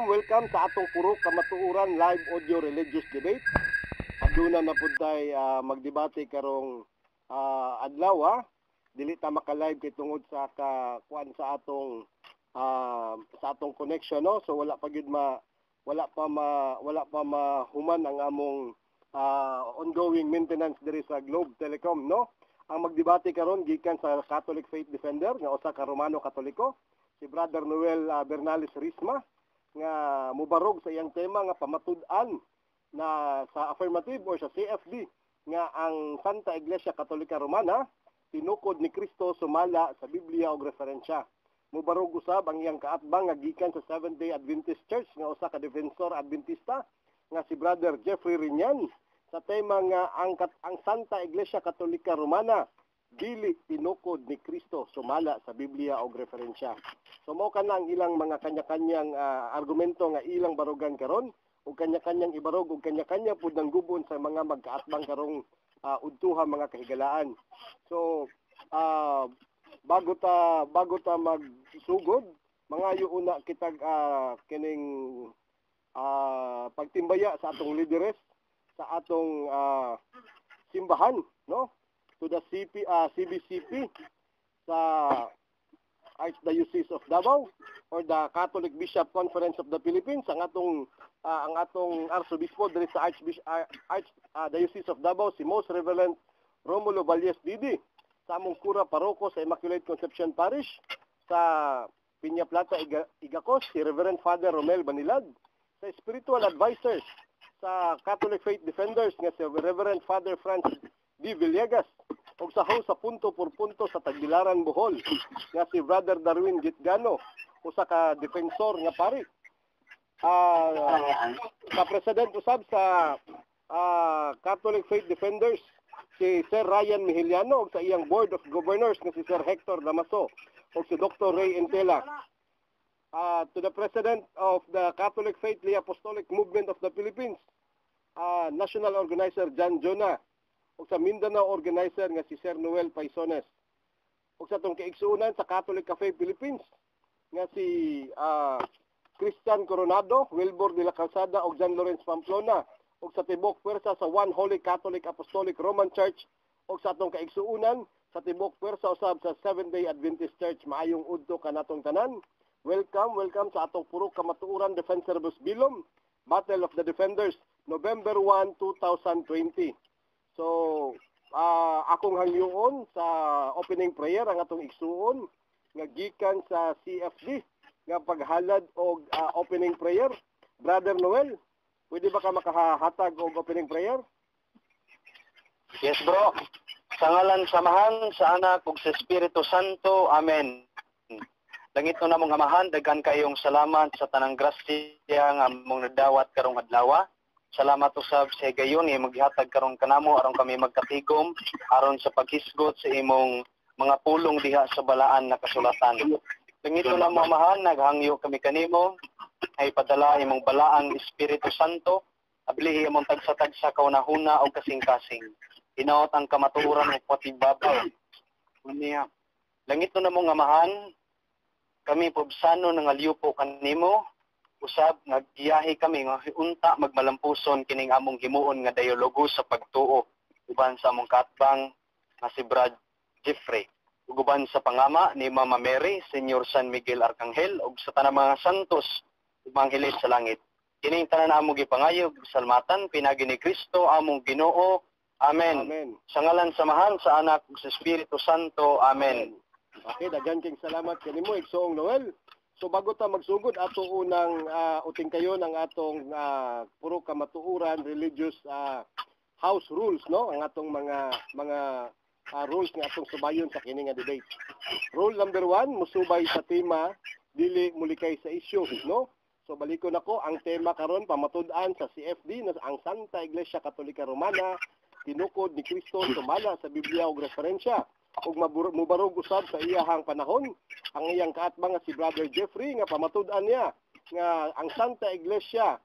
welcome sa atong puro kamatuuran live audio religious debate. Aduna na pud tay magdebate karong adlaw. Dili ta maka-live kay tungod sa kuan sa atong connection, no. So wala pa mahuman ang among ongoing maintenance diri sa Globe Telecom, no. Ang magdebate karon gikan sa Catholic Faith Defender nga usa ka Romano Katoliko, si Brother Noel Bernales Risma, nga mubarog sa iyang tema nga pamatud-an na sa affirmative or sa CFD nga ang Santa Iglesia Katolika Romana tinukod ni Kristo sumala sa Biblia og referensya. Mubarog usab ang iyang kaatbang nga gikan sa Seventh-day Adventist Church nga usa ka defensor Adventista nga si Brother Jeffrey Rinyan sa tema nga ang Santa Iglesia Katolika Romana dili tinukod ni Kristo sumala sa Biblia og referensya. So mao kana ang ilang mga kanya-kanyang argumento nga ilang barugan karon ug kanya-kanyang ibarog ug kanya-kanya pud nang gubon sa mga magkaatbang karong udtuhan mga kahigalaan. So bago ta magsugod, mangayo una kitag kining pagtimbaya sa atong lideres sa atong simbahan, no? To the CBCP sa Archdiocese of Davao or the Catholic Bishop Conference of the Philippines, ang atong Arsobispo diri sa Archdiocese of Davao, si Most Reverend Romulo Valles Didi, sa among kura paroko sa Immaculate Conception Parish sa Piña Plata, Igacos, si Reverend Father Romel Banilad, sa spiritual advisors sa Catholic Faith Defenders nga si Reverend Father Francis D. Villegas, o sa host sa punto por punto sa Tagbilaran, Bohol nga si Brother Darwin Gitgano, usa ka defensor nga pari. Sa president usab sa Catholic Faith Defenders si Sir Ryan Mihiliano, o sa iyang Board of Governors nga si Sir Hector Damaso, o si Dr. Ray Entela. To the President of the Catholic Faith Apostolic Movement of the Philippines, National Organizer John Jonah, o sa Mindanao Organizer nga si Sir Noel Paisones, o sa itong kaigsuunan sa Catholic Cafe Philippines nga si Christian Coronado, Wilbur de la Calzada, o John Lawrence Pamplona, o sa tibok pwersa sa One Holy Catholic Apostolic Roman Church, o sa itong kaigsuunan sa tibok pwersa usab sa Seventh-day Adventist Church. Maayong udto kanatong tanan. Welcome sa atong puro kamatuuran Defensor Bilom, Battle of the Defenders, November 1, 2020. So, akong hangyoon sa opening prayer ang atong igsuon nga gikan sa CFD nga paghalad og opening prayer. Brother Noel, pwede ba ka makahatag og opening prayer? Yes, bro. Sa ngalan samahan sa Anak ug sa Espiritu Santo. Amen. Langit na mong amahan, daghan kayong salamat sa tanang grasya nga mong nadawat karong adlaw. Salamat usab sa gayon maghihatag karon kanamo aron kami magkatigom aron sa paghisgot sa imong mga pulong diha sa balaan na kasulatan. Langito na mamahan, naghangyo kami kanimo ay padala imong balaang Espiritu Santo, ablihi imong tagsa-tagsa kaunahuna o kasing-kasing. Hinaot ang kamatuoran ug patibabaw. Unya, langito na mong amahan, kami pobsano nang aliupo kanimo. Usab naggiyahi kami nga unta magmalampuson kining among himuon nga dialogo sa pagtuo uban sa among katbang nga si Brad Jeffrey ug uban sa pangama ni Mama Mary, Senyor San Miguel Arcangel ug sa tanang mga santos Ebanghelis sa langit. Kining tanan among gipangayog salmatan pinagi ni Kristo among Ginoo. Amen. Amen. Sa ngalan samahan sa Anak ug sa Espiritu Santo. Amen. Okay, daghan kang salamat kanimo Igsoong Noel. So bago ta magsugod ato unang uting kayo ng atong puro kamatuuran religious house rules, no, ang atong mga rules nga atong subayon sa kini nga debate. Rule number 1, musubay sa tema dili mulikay sa issue, no. So balikon ako ang tema karon pamatud-an sa CFD na ang Santa Iglesia Katolika Romana tinukod ni Kristo sumala sa Biblia og referensya. Ug mubarog usab sa iyahang panahon ang iyang kaatbang nga si Brother Jeffrey nga pamatud-an niya nga ang Santa Iglesia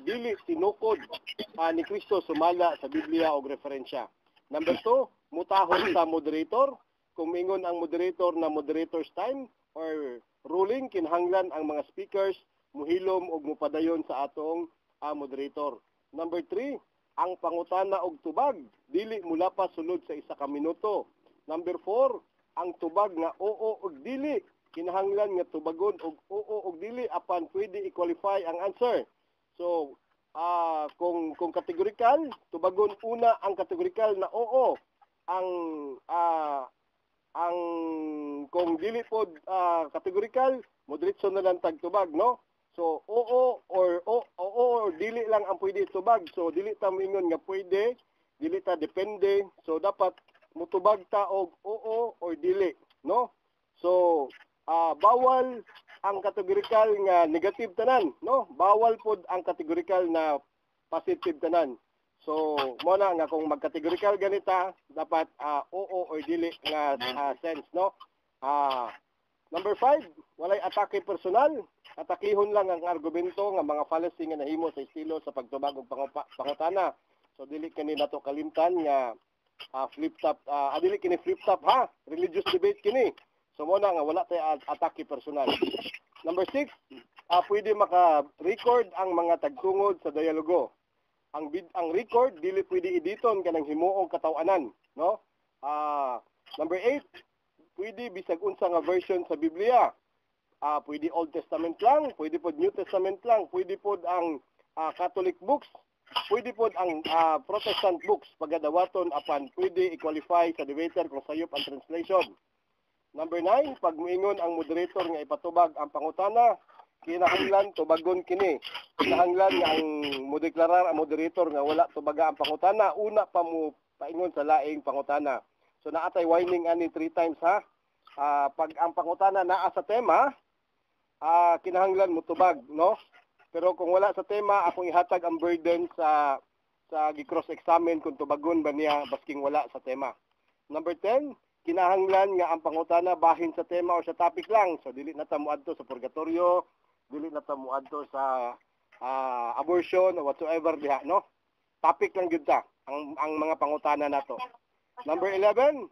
dili tinukod ni Kristo sumala sa Biblia og referensya. Number 2, mutahon sa moderator. Kung mingon ang moderator na moderator's time or ruling, kinahanglan ang mga speakers muhilom og mupadayon sa atong moderator. Number 3, ang pangutana og tubag dili mulapas sulod sa 1 ka minuto. Number 4, ang tubag nga oo og dili kinahanglan nga tubagon og oo og dili apan pwede i-qualify ang answer. So kung kategorikal, tubagon una ang kategorikal na oo. Ang kung dili pod kategorikal, moderatso na lang tagtubag, no? So oo or dili lang ang pwede tubag. So dili ta moingon nga pwede, dili ta depende. So dapat mutubag ta og oo or dili, no? So bawal ang kategorikal nga negative tanan, no? Bawal pod ang kategorikal na positive tanan. So mo na nga kung magkategorikal ganita, dapat oo or dili nga sense, no? Number 5, walay atake personal. Atakihon lang ang argumento nga mga fallacy nga nahimo sa estilo sa pagtubag og pangutana. So dili kini nato kalimtan nga flip top, dili kini flip top ha, religious debate kini. So mo na nga wala tay atake personal. Number 6, pwede maka-record ang mga tagtungod sa dialogo. Ang record dili pwede editon kanang himuong katawanan, no? Number 8, pwede bisag unsa nga version sa Biblia. Pwede Old Testament lang, pwede pod New Testament lang, pwede pod ang Catholic books, pwede pod ang Protestant books pagadawaton apan pwede i-qualify sa debater kung sayop ang translation. Number 9, pag moingon ang moderator nga ipatubag ang pangutana, kinahanglan tubagon kini. Kinahanglan nga ang modeklarar ang moderator nga wala tubaga ang pangutana, una pa mo paingon sa laing pangutana. So naatay warning ani 3 times ha. Pag ang pangutana naa sa tema, kinahanglan mo tubag, no? Pero kung wala sa tema, akong ihatag ang burden sa gi-cross examine kung tubagon ba niya basking wala sa tema. Number 10, kinahanglan nga ang pangutana bahin sa tema o sa topic lang. So dili na ta moadto sa purgatorio, dili na ta moadto sa abortion or whatsoever diha, no? Topic lang gyud ta ang mga pangutana nato. Number 11,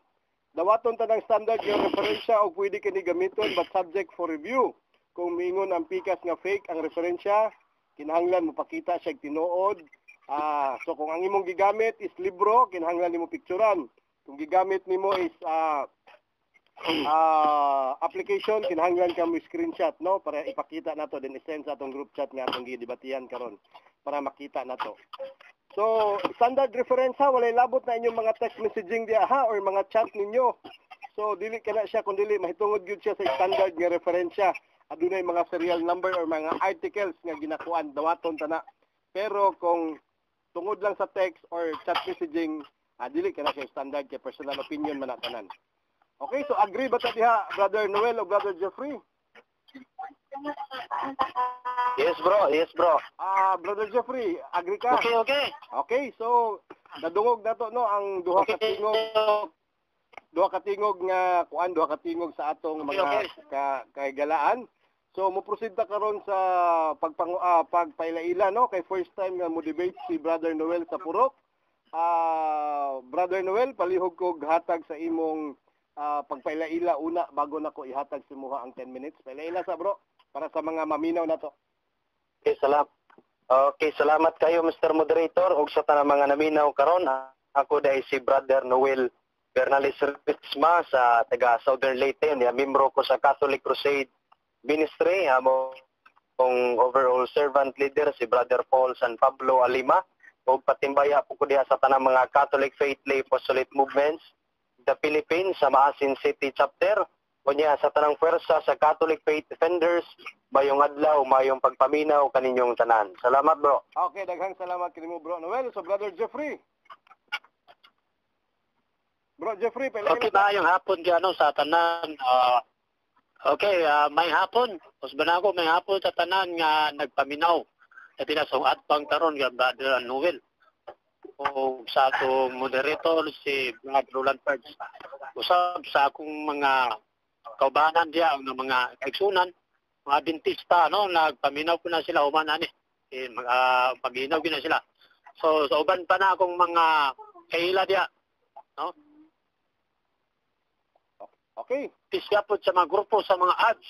dawaton ta ng standard nga referensya o pwede kini gamiton but subject for review. Kung mingon ang pikas nga fake ang referensya, kinahanglan mo pakita siya tinuod. So kung ang imong gigamit is libro, kinahanglan nimo picturean. Kung gigamit nimo is application, kinahanglan ka mo screenshot, no? Para ipakita nato din i-send sa atong group chat nga atong gidebatihan karon para makita nato. So, standard reference ha, walay labot na inyong mga text messaging diha ha or mga chat ninyo. So, dili kana siya kung dili mahitungod gyud siya sa standard nga referensya. Adunay mga serial number or mga articles nga ginakuan dawaton tana. Pero kung tungod lang sa text or chat messaging, dili kana siya standard kay personal opinion man tanan. Okay, so agree ba ta diha Brother Noel o Brother Jeffrey? Yes bro. Brother Jeffrey, agree ka? Okay. Okay, so nadungog nato no ang duha ka tingog nga kuan, duha ka tingog sa atong mga kagalaan. So mo proceed ta karon sa pagpailaila no kay first time nga mo debate si Brother Noel sa Purok. Brother Noel, palihog ko hatag sa imong pagpailaila una bago nako ihatag si Muha ang 10 minutes. Pailaila sa bro para sa mga maminaw nato. Okay, salamat kayo Mr. Moderator ug sa tanang mga naminaw karon. Ako dai si Brother Noel Bernales Ritzma sa taga Southern Leyte, membro ko sa Catholic Crusade Ministry, kung overall servant leader si Brother Paul San Pablo Alima, ug patimbaya po ko diha sa tanang mga Catholic Faith Lay Apostolate Movements the Philippines sa Maasin City Chapter. Kunya sa tanang pwersa sa Catholic Faith Defenders, mayong adlaw, mayong pagpaminaw kaninyong tanan. Salamat bro. Okay, daghang salamat kanimo bro Noel. So Brother Jeffrey. Bro Jeffrey, pala. Okay ba yung hapon diano sa tanan? May hapon. Usban ako may hapon sa tanan nga nagpaminaw. Sa tinasong atbang karon nga Brother Noel. O sa atong moderator si Brother Roland Perds. Usab sa akong mga kaubanan diya ng mga kaigsunan, mga dentista, no, nagpaminaw ko na sila human ani. Paminaw ko na sila. So sa uban pa na akong mga kaila diya, no? Okay. Tisyapot sa mga grupo sa mga ads.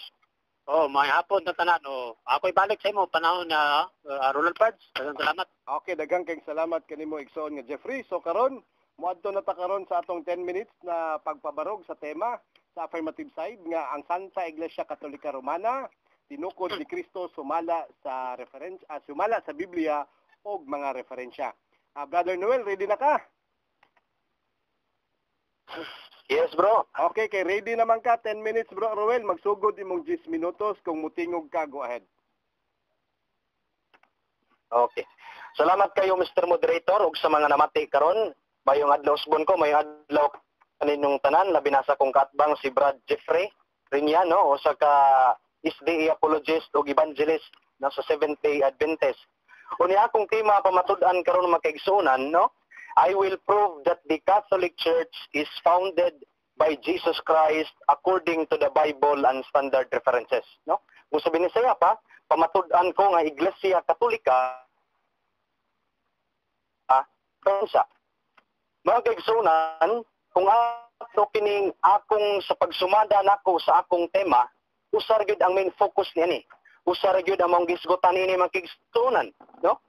Oh, may hapon na tanan. Oh, ako ibalik sa imo panahon na Roland Pards. Salamat. Okay, daghang kayong salamat kanimo igsoon nga Jeffrey. So karon, moadto na ta karon sa atong 10 minutes na pagpabarog sa tema sa affirmative side nga ang Santa Iglesia Katolika Romana tinukod ni Kristo sumala sa sumala sa Biblia og mga referensya. Brother Noel, ready na ka? Yes, bro. Okay, kay ready naman ka. 10 minutes, bro Roel. Magsugod imong 10 minutos. Kung mutingog ka, go ahead. Okay. Salamat kayo, Mr. Moderator, ug sa mga namati karon. Mayong adlaw usbon ko, mayong adlaw kaninong tanan, labi na sa kong katbang si Brad Jeffrey Riñano, o sa ka SDA apologist o evangelist na sa Seventh-day Adventist. Unya akong tema pamatud-an karon makaigsunan, no? I will prove that the Catholic Church is founded by Jesus Christ according to the Bible and standard references, no? Kung sabihin saya pa, pamatud-an ko nga Iglesia Katolika sa mga kaigsunan, kung ato kining akong sa pagsumada nako sa akong tema, usar gyud ang main focus niya ni. Usar gyud ang mong gisgutan ini mga kaigsunan, no?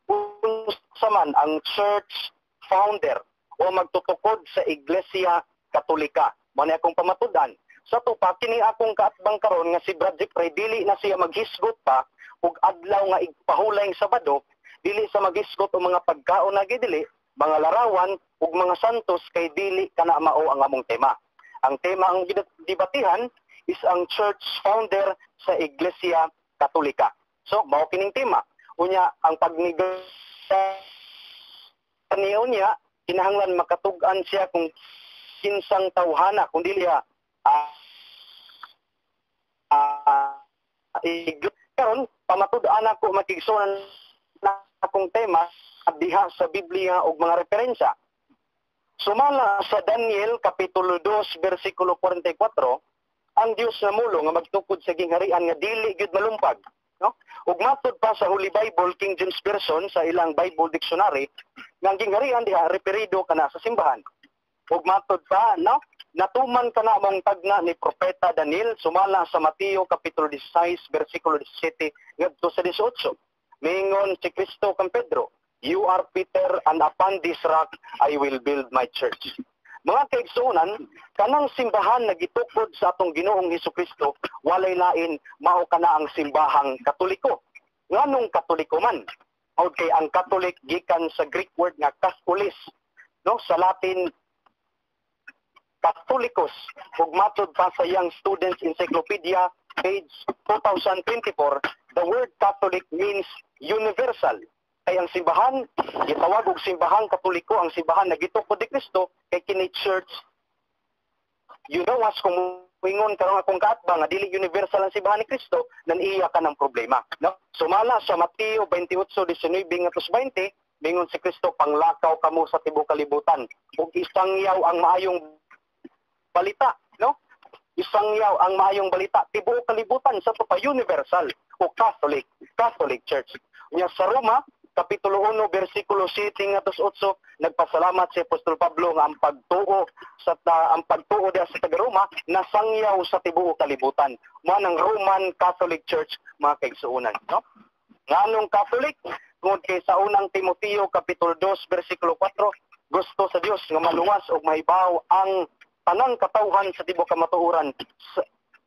Unsa man ang church founder o magtutukod sa Iglesia Katolika. Mao akong pamatud-an. Sa to pa kini akong kaatbang karon nga si Brad Jeffrey dili na siya maghisgot pa og adlaw nga igpahulay Sabado, dili sa maghisgot o mga pagkaon na gidili, mga larawan ug mga santos kay dili kana mao ang among tema. Ang tema ang debatihan is ang church founder sa Iglesia Katolika. So, mao kining tema. Unya ang pagnegosyo niya kinahanglan makatug-an siya kung kinsang tawhana kung dili karon pamatud-an ako makigsunan na akong tema diha sa Biblia ug mga referensya. Sumala sa Daniel kapitulo 2 bersikulo 44, ang Dios namulo nga magtukod sa gingharian nga dili gyud malumpag, no? Ug matud pa sa Holy Bible King James Version sa ilang Bible Dictionary nga ang gingharian diha referido kana sa simbahan. Ug matud pa, no, natuman kana mong tagna ni propeta Daniel sumala sa Mateo kapitulo 16 bersikulo 17 ngadto sa 18. Mingon si Kristo kang Pedro, "You are Peter, and upon this rock I will build my church." Mga kaigsunan, kanang simbahan na gitukod sa atong Ginoong Hesukristo, walay lain mao kana ang simbahang Katoliko. Nganong Katoliko man? O kay ang Catholic gikan sa Greek word nga Katholis, no? Sa Latin Catholicos. Ug matud pa sa Young Students Encyclopedia page 2024, the word Catholic means universal. Kay ang simbahan, gitawag og simbahang Katoliko, ang simbahan na gitukod ni Kristo, kay kini church. You know, as kung ingon karong akong kaatbang nga dili universal ang simbahan ni Kristo, nan iya ka ng problema, no? Sumala sa Mateo 28:19-20, mingon si Kristo, "Panglakaw kamo sa tibuok kalibutan ug isangyaw ang maayong balita", no? Isangyaw ang maayong balita tibuok kalibutan sa to pa universal o Catholic Church. Unya sa Roma kapitulo 1 bersikulo 7-8, nagpasalamat si Apostol Pablo nga ang pagtuo diha sa taga-Roma nasangyaw sa tibuok kalibutan. Mao ang Roman Catholic Church mga kaigsuonan, no? Nganong Catholic? Tungod kay sa unang Timoteo kapitulo 2 bersikulo 4, gusto sa Dios nga maluwas ug mahibaw ang tanang katawhan sa tibuok kamatuoran.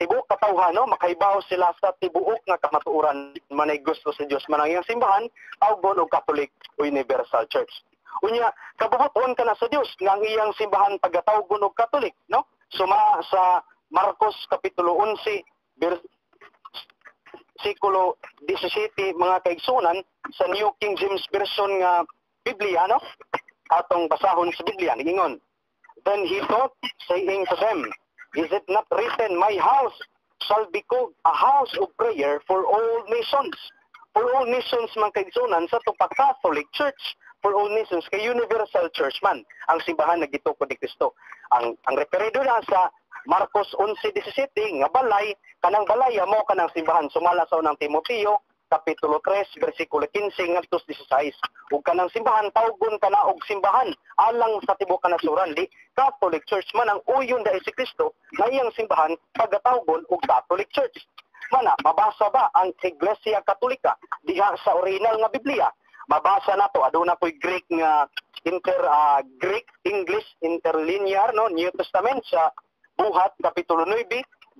Tibuok katawhan, no, makahibaw sila sa tibuok nga kamatuoran. Manay gusto sa Dios manang iyang simbahan awgon og Catholic Universal Church. Unya kabubuton ka na sa Dios nga ang iyang simbahan pagatawgon og Catholic, no? Suma sa Marcos kapitulo 11 bersikulo 17 mga kaigsunan sa New King James Version nga Biblia, no? Atong basahon sa Biblia ningon, "Then he taught, saying to them, Is it not written, my house shall be called a house of prayer for all nations?" For all nations man kaigsunan sa to Catholic Church, for all nations kay Universal Church man ang simbahan na gitukod ni Kristo. Ang referido na sa Marcos 11:17 nga balay, kanang balay mo kanang simbahan sumala sa unang Timoteo Kapitulo 3, versikulo 15 ngadto 16. Ug kanang simbahan tawgon kana og simbahan alang sa tibuok kanasuran. Di Catholic Church man ang uyon dahil si Kristo na iyang simbahan pagkatawgon og Catholic Church. Mana, mabasa ba ang Iglesia Katolika diha sa original nga Biblia? Mabasa na to, aduna po'y Greek nga Greek English interlinear no New Testament sa Buhat kapitulo 9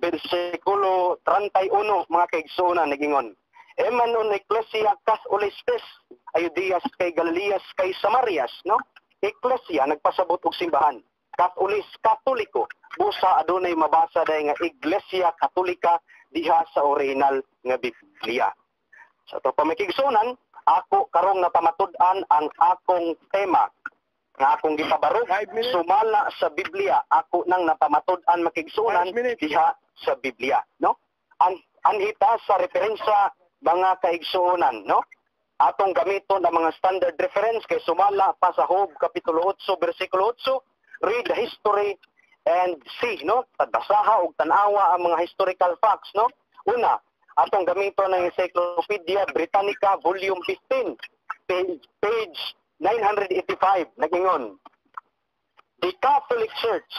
bersikulo 31 mga kaigsuonan nagingon. Eman on Ecclesia Catholicus ayudias kay Galileas kay Samarias no. Ecclesia nagpasabot og simbahan. Katoliko busa adunay mabasa day nga Iglesia Katolika diha sa original nga Biblia. Sa to pamikigsunan, ako karong napamatud-an ang akong tema nga akong gipabarog sumala sa Biblia. Ako nang napamatud-an makigsunan diha sa Biblia, no? Anhita sa referensya mga kaigsuonan, no? Atong gamiton ang mga standard reference kay sumala pa sa Job kapitulo 8 bersikulo 8, read the history and see, no? Basaha og tan-awa ang mga historical facts, no? Una, atong gamiton ng Encyclopedia Britannica volume 15, page 985 nagingon. The Catholic Church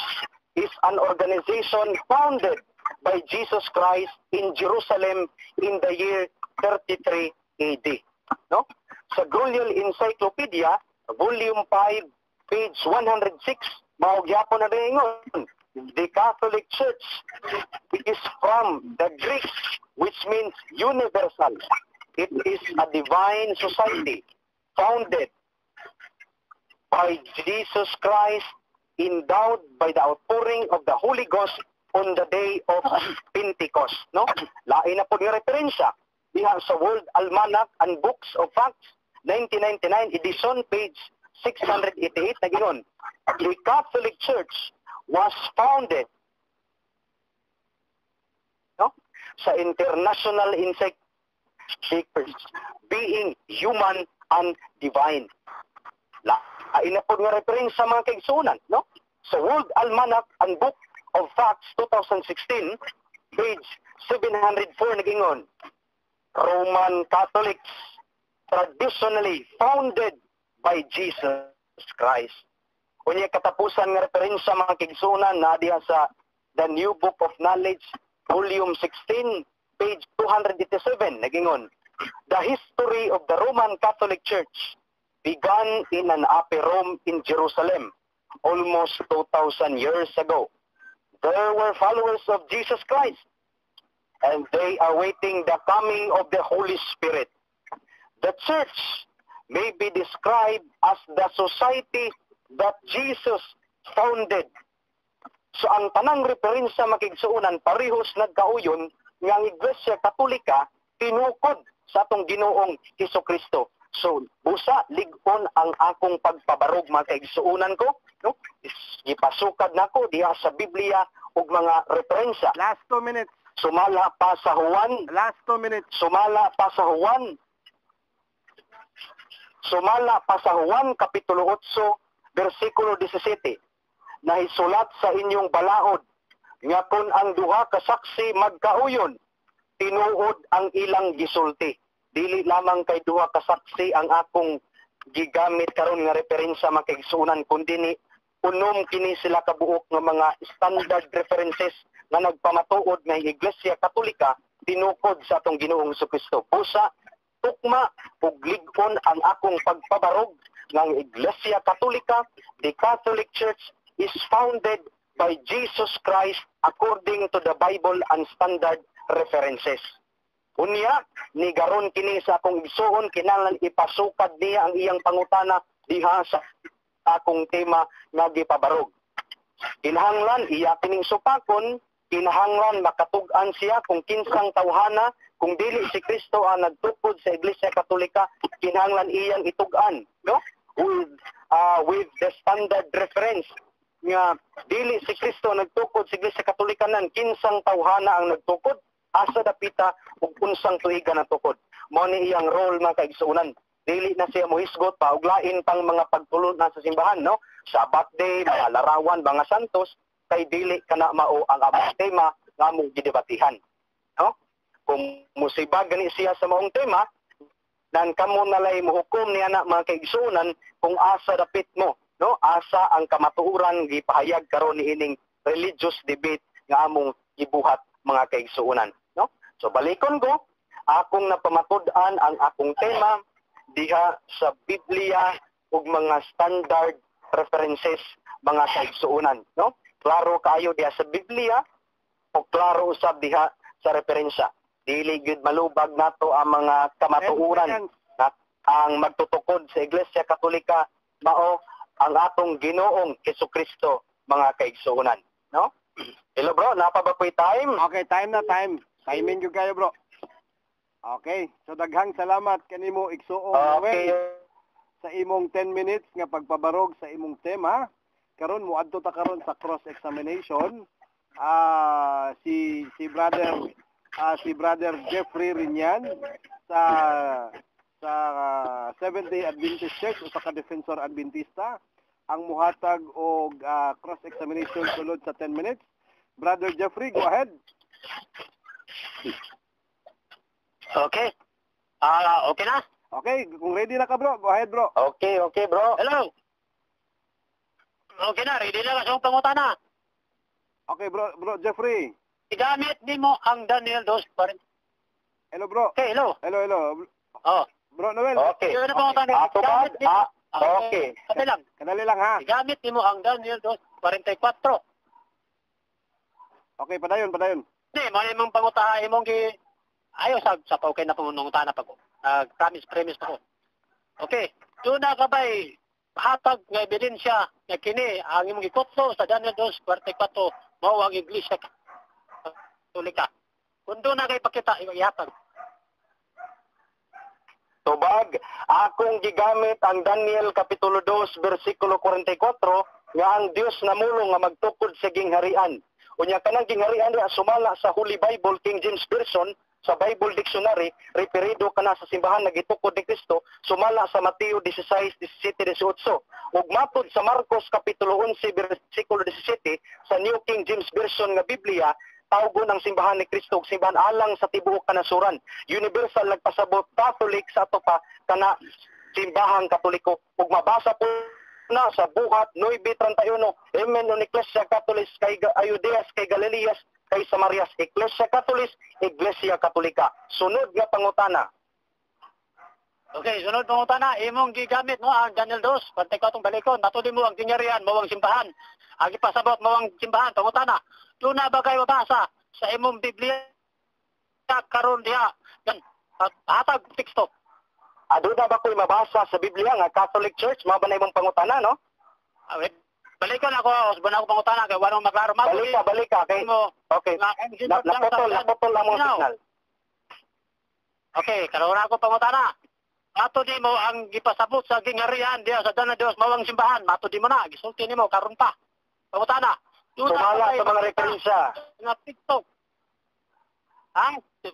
is an organization founded by Jesus Christ in Jerusalem in the year 33 AD. No? Sa Grolial Encyclopedia, volume 5, page 106, mao gyapon na ringon. The Catholic Church is from the Greek, which means universal. It is a divine society founded by Jesus Christ, endowed by the outpouring of the Holy Ghost on the day of Pentecost. No? Lain na po ni referensya diha sa World Almanac and Books of Facts 1999 edition page 688 nagingon. The Catholic Church was founded no? Sa international encyclopedias being human and divine. Lain na po nga reference sa mga kaigsunan, no? Sa World Almanac and Book of Facts 2016, page 704 nagingon, Roman Catholics traditionally founded by Jesus Christ. Unya katapusan nga reference sa mga kaigsunan na diha sa The New Book of Knowledge, volume 16, page 287 nagingon, the history of the Roman Catholic Church began in an upper Rome in Jerusalem almost 2,000 years ago. There were followers of Jesus Christ, and they are waiting the coming of the Holy Spirit. The church may be described as the society that Jesus founded. So ang tanang referensya makigsuunan parehos nagkauyon nga ang Iglesia Katolika tinukod sa atong Ginoong Hesukristo. So, busa, ligon ang akong pagpabarog mga kaigsuunan ko. No? Ipasukad na ko diha sa Biblia og mga referensya. Last 2 minutes. Sumala pa sa Juan. Last 2 minutes. Sumala pa sa Juan. Sumala pa sa Juan, Kapitulo 8, versikulo 17. Nahisulat sa inyong balaod nga kung ang duha ka saksi magkauyon, tinuod ang ilang gisulti. Dili lamang kay duha ka saksi ang akong gigamit karon nga referensya makigsuunan kundi ni unom kini sila kabuok nga mga standard references nga nagpamatuod nga Iglesia Katolika tinukod sa atong Ginoong Hesukristo. Busa tukma ug lig-on ang akong pagpabarog nga ang Iglesia Katolika, the Catholic Church is founded by Jesus Christ according to the Bible and standard references. Unya, ni garon kini sa akong igsuon, kinahanglan ipasukad niya ang iyang pangutana diha sa akong tema nga gipabarog. Kinahanglan iya kining supakon, kinahanglan makatug-an siya kung kinsang tawhana, kung dili si Kristo ang nagtukod sa Iglesia Katolika, kinahanglan iyang itug-an, no? With the standard reference nga dili si Kristo nagtukod sa Iglesia Katolika nan kinsang tawhana ang nagtukod, asa dapita ug unsang tuiga na tukod. Mao ni iyang role mga kaigsuunan. Dili na siya mohisgot pa og lain pang mga pagtulod na sa simbahan, no? Sabbath day, mga larawan, mga santos, kay dili kana mao ang among tema nga among gidebatihan. No? kung musibag gani siya sa maong tema, dan kamo nalay mohukom niya na mga kaigsunan kung asa dapit mo, no? Asa ang kamatuoran gipahayag karon niining religious debate nga among gibuhat mga kaigsunan, no? So balikon ko, akong napamatud-an ang akong tema diha sa Biblia ug mga standard references mga kaigsuunan, no? Klaro kayo diha sa Biblia o klaro usab diha sa referensya. Dili gyud malubag nato ang mga kamatuoran na ang magtutukod sa Iglesia Katolika mao ang atong Ginoong Jesucristo mga kaigsuunan, no? Hello bro, napabapoy time? Okay, time na time. Timing yung kayo bro. Okay, so daghang salamat kanimo igsuong Okay. Noel sa imong 10 minutes nga pagpabarog sa imong tema. Karon muadto ta karon sa cross examination. Si brother Jeffrey Rinyan sa Seventh-day Adventist Church o sa Defensor Adventista ang muhatag og cross examination sulod sa 10 minutes. Brother Jeffrey, go ahead. Okay. Okay na? Okay, kung ready na ka bro, go ahead bro. Okay, bro. Hello. Okay na, ready na ka sa pangutana. Okay bro Jeffrey. Igamit nimo ang Daniel 2 pa rin. Hello bro. Okay, hello. Hello. Oh. Bro Noel. Okay. Yun na pangutana. Ako ba? Okay. Kasi lang. Kadali lang ha. Igamit nimo ang Daniel 2:44. Okay, padayon. Hindi, mo pangutaha imong ayaw sa okay na pangutana pa ko. Premise pa ko. Okay. Doon na ka ba'y hatag nga ebidensya nga kini ang imong gikutlo sa Daniel 2:44 mao ang Iglesia Katolika. Kung doon na kay pakita ihatag. Tubag, akong gigamit ang Daniel Kapitulo 2, versikulo 44, nga ang Dios namulong nga magtukod sa gingharian. Unya kanang gingharian niya sumala sa Holy Bible, King James Version, sa Bible Dictionary, referido kana sa simbahan na gitukod ni Kristo, sumala sa Mateo 16, 17, 18. Ug matod sa Marcos Kapitulo 11, versikulo 17, sa New King James Version nga Biblia, tawgon ang simbahan ni Kristo ug simbahan alang sa tibuok kanasuran. Universal nagpasabot Catholic sa ato pa kana simbahang Katoliko. Ug mabasa po na sa buhat 9:31, Amen on Ecclesia Catholis kay Ayudeas kay Galileas kay Samarias, Ecclesia Catholis, Iglesia Katolika. Sunod nga pangutana. Okay, sunod pangutana, imong gigamit mo ang Daniel 2, pantay ko atong balikon, matuli mo ang gingharian, mawang simbahan. Agi pasabot mawang simbahan, pangutana. Doon na ba kayo mabasa sa imong Biblia karon diha? Yan, hatag teksto. Doon na ba ko'y mabasa sa Biblia nga Catholic Church? Mga ba na imong pangutana, no? Balikan ako, usban ako pangutana, kaya walang maklaro. Balik ka. Okay. Okay. Naputol lang mo signal. Okay, karoon ako pangutana. Mato di mo ang gipasabot sa gingharian diya sa Daniel 2 mawang simbahan. Mato di mo na, gisulti nimo karon pa. Pangutana. Sumala sa mga referensya. Nga TikTok.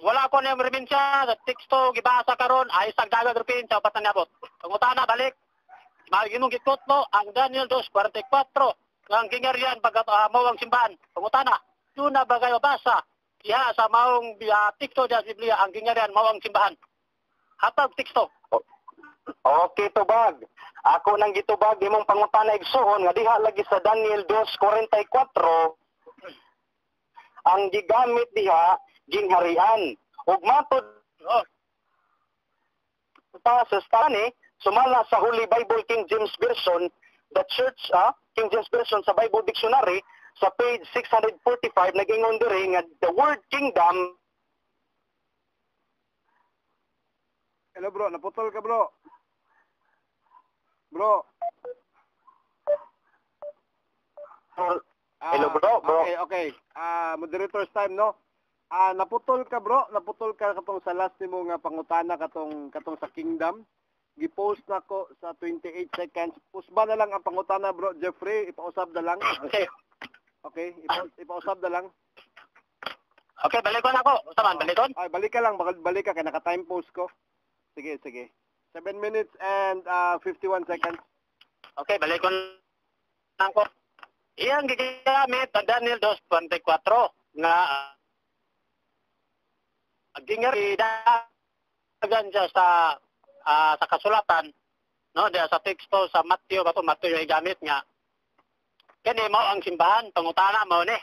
Wala ko na yung referensya sa TikTok, gibasa karon ay sagdaga referensya patan niabot. Pangutana balik. Maginong gikot mo ang Daniel 2:44 ang gingharian pagkat mawang simbahan. Pangutana. Doon na ba kayo basa? Diha sa mawang TikTok diya sa Biblia ang gingharian mawang simbahan. Hatag teksto. Okay, tubag. Ako nang gitubag imong pangutana igsuon nga diha lagi sa Daniel 2:44 ang gigamit diha gingharian. Ug matod sa stani sumala sa Holy Bible King James Version, the Church King James Version sa Bible Dictionary sa page 645 nag-ingon diri nga the word kingdom. Hello bro, naputol ka bro. Bro. Hello bro. Okay. Moderator's time no. Naputol ka bro, naputol ka katong sa last nimo nga pangutana katong sa kingdom. Gi-post na ko sa 28 seconds. Pusba na lang ang pangutana bro Jeffrey, ipausab na lang. Okay, ipausab na lang. Okay, balikon ako. Taman, balikon? Ay, balik ka lang, balik ka kay naka-time post ko. Sige. 7 minutes and 51 seconds. Okay, balikon lang ko. Iyang gigamit ang Daniel 2:44 nga ginghari dagan siya sa kasulatan, no, diya sa teksto sa Mateo, Mateo yung gamit niya. Kani mo ang simbahan, pangutana mo ni.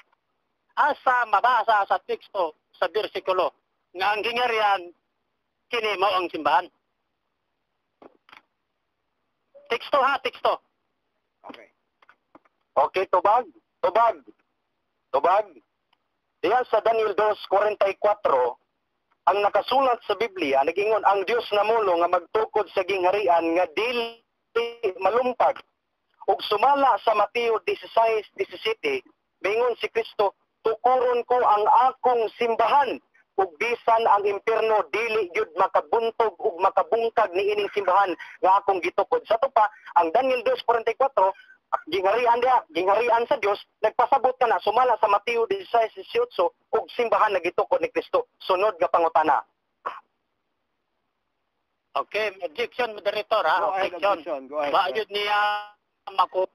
Asa mabasa sa teksto, sa bersikulo, nga ang gingharian, kini mo ang simbahan. Teksto ha, teksto. Okay. Okay, tubag. Diya sa Daniel 2:44, ang nakasulat sa Biblia, nagingon ang Dios namulo nga magtukod sa gingharian nga dili malumpag. Ug sumala sa Mateo 16:17, bingon si Kristo, tukuron ko ang akong simbahan, ug bisan ang impierno dili gyud makabuntog ug makabungkag niining simbahan nga akong gitukod. Sa to pa, ang Daniel 2:44, gingharian sa Dios, nagpasabot ka na sumala sa Mateo 16:18 ug simbahan na gitukod ni Kristo. Sunod nga pangutana. Okay, objection, moderator ha. Go ahead, objection. Go ahead. Bayod niya mako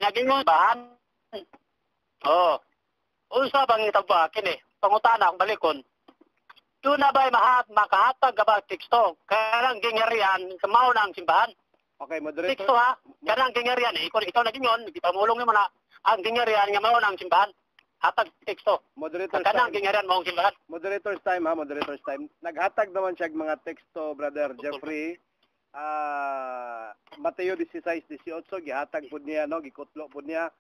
naging bahan. Oh. Unsa bang itaba kini? Pangutana ang balikon. Doon na ba'y makahatag ka ba teksto? Kaya lang gingharian, kamao na ang simbahan. Okay, moderator. Teksto ha? Kaya lang gingharian, ikaw naging yun, ipamulong mo na ang gingharian, nga mao na ang simbahan. Hatag teksto. Moderator's Kaya lang time. gingharian mo ang simbahan. Moderator's time ha, moderator's time. Naghatag naman siya mga teksto, Brother Jeffrey. Mateo 16:18 gihatag pud niya, no, gikutlo pud niya.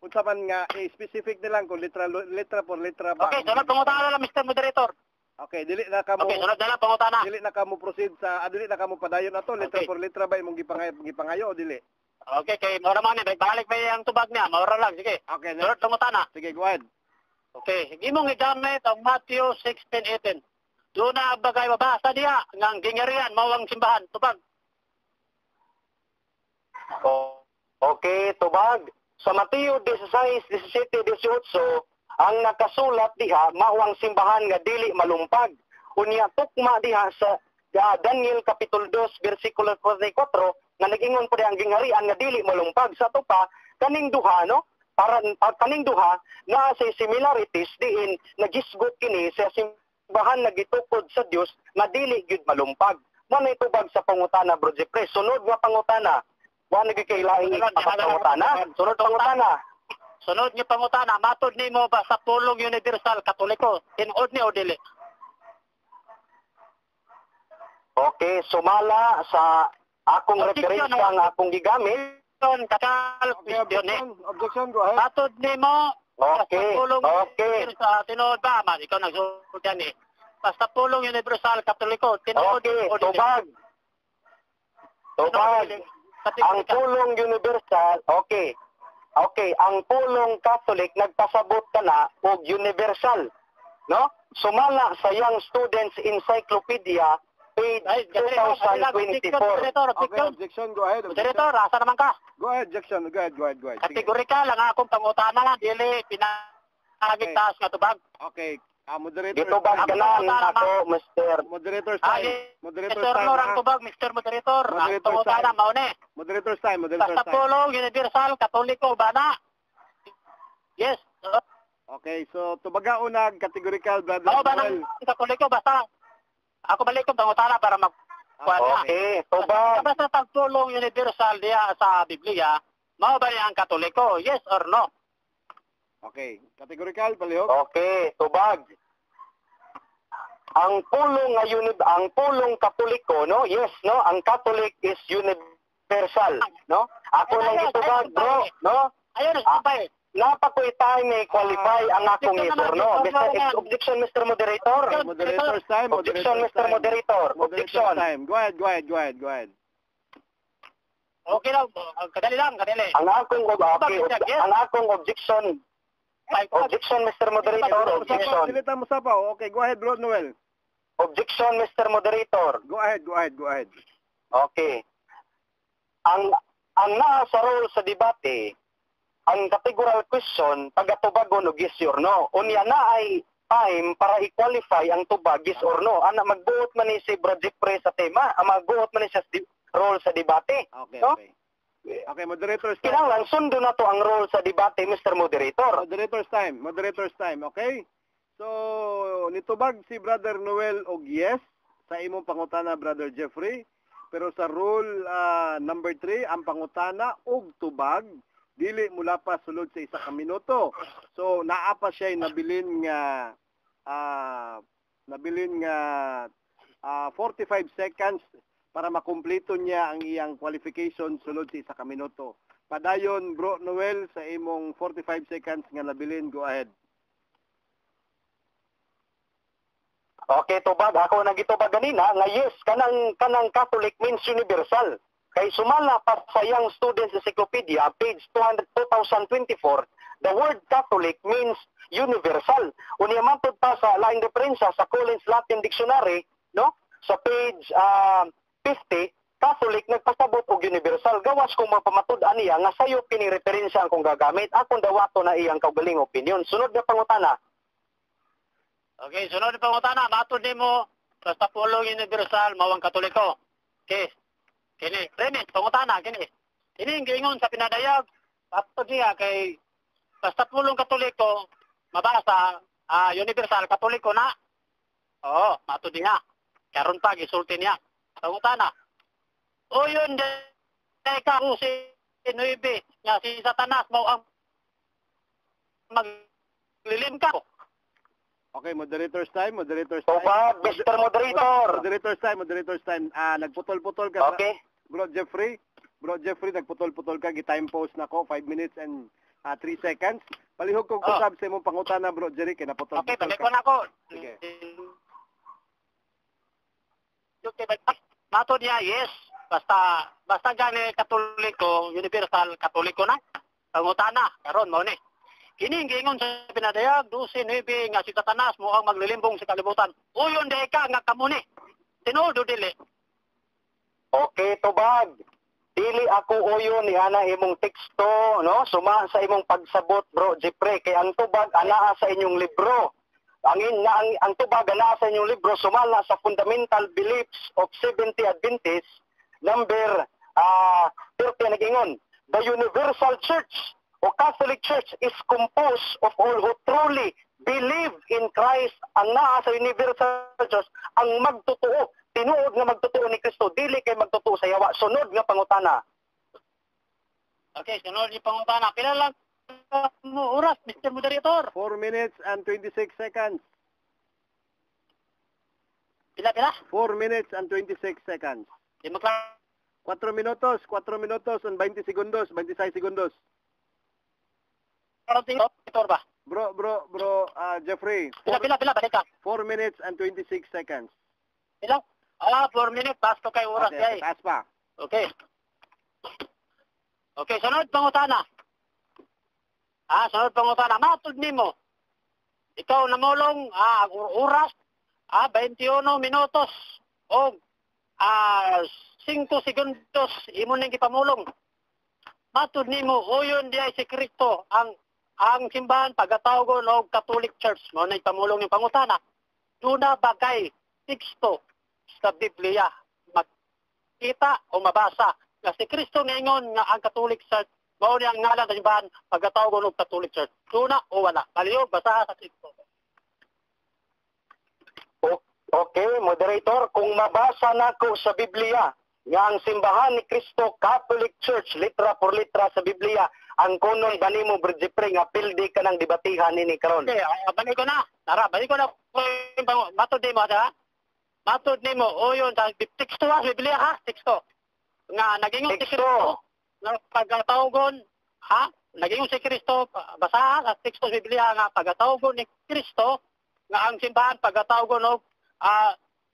Unsa man nga specific nilang kung letra por letra ba. Okay, sunod pangutana lang Mr. Moderator. Okay, dili na kamo. Okay, sunod na lang pangutana. Dili na kamo proceed sa dili na kamo padayon ato letra Okay. por letra ba imong gipangayo o dili? Okay, kay mora man ni balik pa ang tubag niya, mora lang sige. Okay, Sunod pangutana. sige, go ahead. Okay, imong igamit ang Matthew 16:18. Doon na bagay mabasa diha nga ang gingharian mao ang simbahan, tubag. Okay, tubag. Sa Mateo 16:17-18, ang nakasulat diha mao ang simbahan nga dili malumpag. Unya tukma diha sa Daniel Kapitulo 2 versikulo 44 nga nag-ingon pa ang gingharian nga dili malumpag. Sa to pa kaning duha, no? Para kaning duha na sa similarities diin nagisgot kini sa simbahan nga gitukod sa Dios nga dili gyud malumpag. Mo na tubag sa pangutana, Bro Jeffrey. Sunod nga pangutana. Wa nagikailaing pangutana. Sunod pangutana. Sunod nga pangutana, matod nimo ba sa pulong universal katoliko? Tinuod ni o dili? Okay, sumala sa akong Objection, referensya nga akong gigamit. Kakal Okay, question ni. objection, go ahead. Matod nimo Okay, sa pulong okay. universal tinuod ba? Man, ikaw nagsulti ni. Basta pulong universal katoliko, tinuod Okay, o dili? tubag. Tubag. Ang Kategorika. pulong universal, okay. Okay, ang pulong Catholic nagpasabot ka na og universal, no? Sumala sa Young Students Encyclopedia page Ay, 2024. Okay, objection, go ahead. Moderator, asa naman ka? Go ahead, objection. Go ahead. Sige. Kategorika lang akong pangutana, dili pinagitaas nga tubag. Okay. Moderator. Dito ba ganan ako, Mr. Moderator's Ay, time. Moderator's Mr. time. Lorang ha? tubag, Mr. Moderator. Ang Moderator pangutana time. mao ni. Moderator's time. Basta pulong universal katoliko ba na? Yes. Okay, so tubaga unag categorical, Brother Mao ba Joel. ng katoliko basta? Ako balik ko pangutana para Okay, tubag. Basta pagpulong universal diya sa Biblia, mao ba niya ang katoliko? Yes or no? Okay, categorical, palihog. Okay, tubag. Ang pulong Katoliko, no? Yes, no? Ang Catholic is universal, no? Ako lang itubag, bro, no? Ayun, sabay. Napakoy tayo may qualify ang akong isor, no? Objection, Mr. Moderator. Moderator's time. Objection, Moderator's Mr. time. Moderator. Moderator's Objection. time. Go ahead. Okay lang, kadali lang, kadali. Ang akong objection. Objection, Mr. Moderator. Objection. Silita mo sapaw. Okay, go ahead, Bro Noel. Objection, Mr. Moderator. Go ahead. Okay. Ang naa sa role sa debate, ang categorical question, pagatubagon og yes or no. Unya na ay time para i-qualify ang tubag yes or no. Ana magbuot man ni si Bro Jeffrey sa tema, magbuot man ni sa role sa debate. Okay, no? okay. Okay, moderator's time. Kinahanglan sundo na to ang role sa debate, Mr. Moderator. Moderator's time, okay? So, nitubag si Brother Noel og yes sa imong pangutana, Brother Jeffrey. Pero sa rule number 3, ang pangutana og tubag dili mula pa sulod sa 1 ka minuto. So, naa pa siya nabilin nga 45 seconds para makumpleto niya ang iyang qualification sulod sa 1 ka minuto. Padayon, Bro Noel, sa imong 45 seconds nga nabilin, go ahead. Okay, tubag. Ako nagitubag ganina nga yes, kanang Catholic means universal. Kay sumala pa sa Young Students Encyclopedia, page 2024, the word Catholic means universal. Unya matod pa sa laing diferensya sa Collins Latin Dictionary, no? Sa page 50, Catholic nagpasabot og universal. Gawas kung mapamatud-an niya nga sayo kini referensya ang kung gagamit, akong dawato na iyang kaugaling opinion. Sunod na pangutana. Okay, sunod na pangutana. Matod nimo basta pulong universal mawang Katoliko. Okay. Kini, premise, pangutana, kini. Kini ang giingon sa pinadayag, matod niya kay basta pulong Katoliko, mabasa, universal Katoliko na. Oo, matod niya. Karon pa, gisulti niya. Pangutana. O yun, teka ko si Nuibe, nga si Satanas mo ang maglilim ka. Okay, moderator's time. Tubag, Mr. Moderator. Moderator's time. Nagputol-putol ka. Okay. Bro Jeffrey, nagputol-putol ka. Gi-time pause na ko, 5 minutes and 3 seconds. Palihog kong kusab sa imong pangutana, Bro Jerry, kay naputol-putol Okay, ka. balik ko na ako. Sige. Matod niya, yes. Basta gani Katoliko, universal Katoliko na. Pangutana, karon mo ni. Kini gingon sa pinadayag, 12-9 nga si Satanas mo ang maglilimbong sa kalibutan. Uyon di ka nga kamo ni. Tinuod dili. Okay, tubag. Dili ako uyon ni ana imong teksto, no? Suma sa imong pagsabot, Bro Jeffrey, kay ang tubag anaa sa inyong libro. Ang tubag anaa sa inyong libro sumala sa Fundamental Beliefs of Seventh Adventists, number 30 nagingon. The Universal Church o Catholic Church is composed of all who truly believe in Christ. Ang naa sa Universal Church ang magtotoo, tinuod nga magtotoo ni Kristo, dili kay magtotoo sa yawa. Sunod nga pangutana. Okay, sunod ni pangutana. Pila lang mo oras, Mr. Moderator? 4 minutes and 26 seconds. Pila? 4 minutes and 26 seconds. Di mo klar. 4 minutos and 20 segundos, 26 segundos. Moderator ba? Bro, Jeffrey. Pila, balik ka. 4 minutes and 26 seconds. Pila? 4 minutes, pasto kay oras Okay, kay. taas pa. Okay. Okay, sunod pangutana. Sunod pangutana. Matod nimo. Ikaw namulong oras 21 minutos o 5 segundos imo ning gipamulong. Matod nimo uyon di ay sekreto ang simbahan pagatawgon og Catholic Church mo na ipamulong ng pangutana. Duna bagay teksto sa Biblia makita o mabasa nga si Kristo ngayon nga ang Catholic Church mao ni ang ngalan sa simbahan pagatawgon og Catholic Church. Duna o wala. Palihog basa sa teksto. Okay, moderator, kung mabasa nako sa Biblia nga ang simbahan ni Kristo Catholic Church litra por litra sa Biblia, ang kunon ba nimo Bro Jeffrey nga pildi ka nang debatihan nini karon? Okay, balik ko na. Balik ko na. Matod nimo ha. Matod nimo uyon sa teksto sa Biblia ha, teksto. Nga nagingon si Kristo nga pagatawgon nagingon si Kristo basa sa teksto sa Biblia nga pagatawgon ni Kristo nga ang simbahan pagatawgon og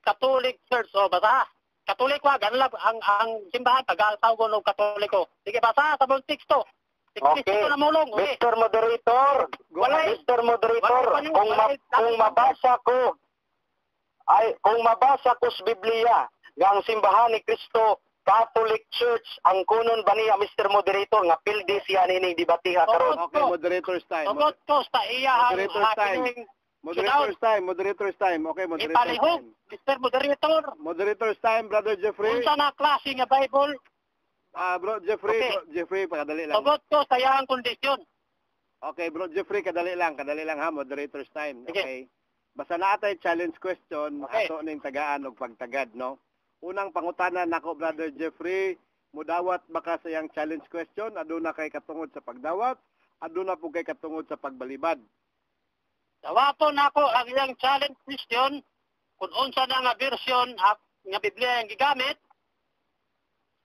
Catholic Church o basa. Katoliko ganla ang simbahan pagatawgon og Katoliko. Sige basa sa buong teksto. Okay, namulong, okay. Mr. Moderator, Mr. Moderator, kung mabasa ko sa Biblia nga ang simbahan ni Kristo Catholic Church, ang kunon ba niya Mr. Moderator nga pildi siya nining debatiha karon? Okay, moderator's time. Tugot ko sa iya Moderator's time. Moderator's time. Okay, moderator's ipalihog, time. Mr. Moderator. Moderator's time, Brother Jeffrey. Unsa na klase nga Bible? Bro Jeffrey, Okay. Jeffrey, pakadali lang. Tugot ko sa iyang kondisyon. Okay, bro Jeffrey, kadali lang ha, moderator's time. Sige. Okay. Basta naatay challenge question, Okay. ato ning tagaan og pagtagad, no? Unang pangutanan nako, Brother Jeffrey, mudawat ba ka sa iyang challenge question? Aduna kay katungod sa pagdawat, aduna po kay katungod sa pagbalibad. Dawaton ako ang iyang challenge question kung unsa na nga version nga Biblia ang gigamit.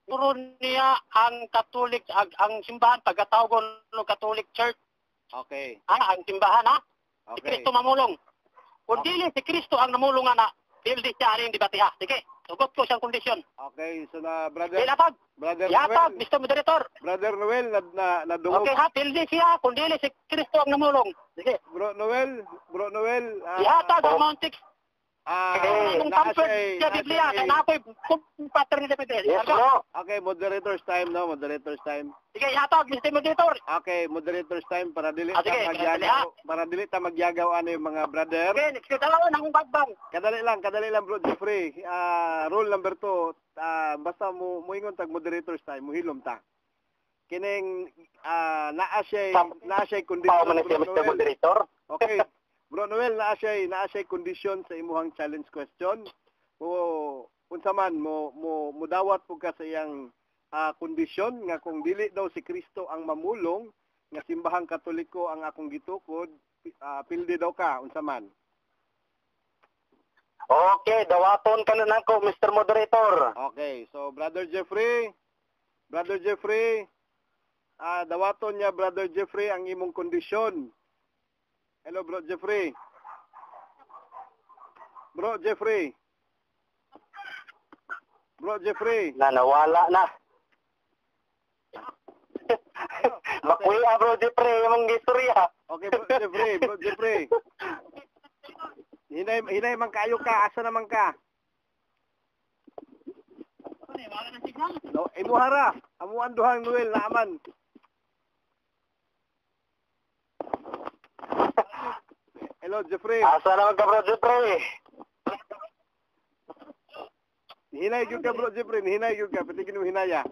Puro niya ang Catholic, ang simbahan, pagkatawgon ng Catholic Church. Okay. Ang simbahan, ha? Si Okay. Kristo mamulong. Kung dili si Kristo ang namulong na, pildi siya rin di batiha. Sige, sugot ko siyang kondisyon. Okay, so na Brother Ilatag, Noel, Mr. Moderator. Brother Noel nadungog. Okay ha, pildi siya, kung dili si Kristo ang namulong. Sige, Bro Noel, ihatag ang Mount 6. Kung naa comfort siya- siya naa Biblia, siya- kaya na ako'y pattern ni Biblia. Yes, bro. Okay, moderator's time, no? Moderator's time. Sige, ihatag, Mr. Moderator. Okay, moderator's time para dili Ah, ta sige, magyagaw, para dili ta magyagaw ano yung mga brother. Okay, next dalawon akong bagbang. Kadali lang bro Jeffrey. Rule number 2, basta mo moingon tag moderator's time, muhilom ta. Kining naa siya Pao man condition. siya, Mr. Moderator. Okay. Bro Noel, naa siya condition sa imuhang challenge question. Unsa man mo dawat pug ka sa iyang kondisyon nga kung dili daw si Kristo ang mamulong nga simbahang Katoliko ang akong gitukod, pildi daw ka unsa man. Okay, dawaton ka na nako, Mr. Moderator. Okay, so Brother Jeffrey, dawaton niya Brother Jeffrey ang imong kondisyon. Hello Bro Jeffrey. Bro Jeffrey. Nawala na. Makuya, bro, Jeffrey, yung istorya. Okay, Bro Jeffrey. Hinay man kayo ka, asa naman ka? No, imuhara. Amuan duhang Noel na aman. Hello, Jeffrey. Asa naman ka, bro, Jeffrey? Hinay gyud ka, Bro Jeffrey. Hinay gyud ka. Patigin mo hinaya.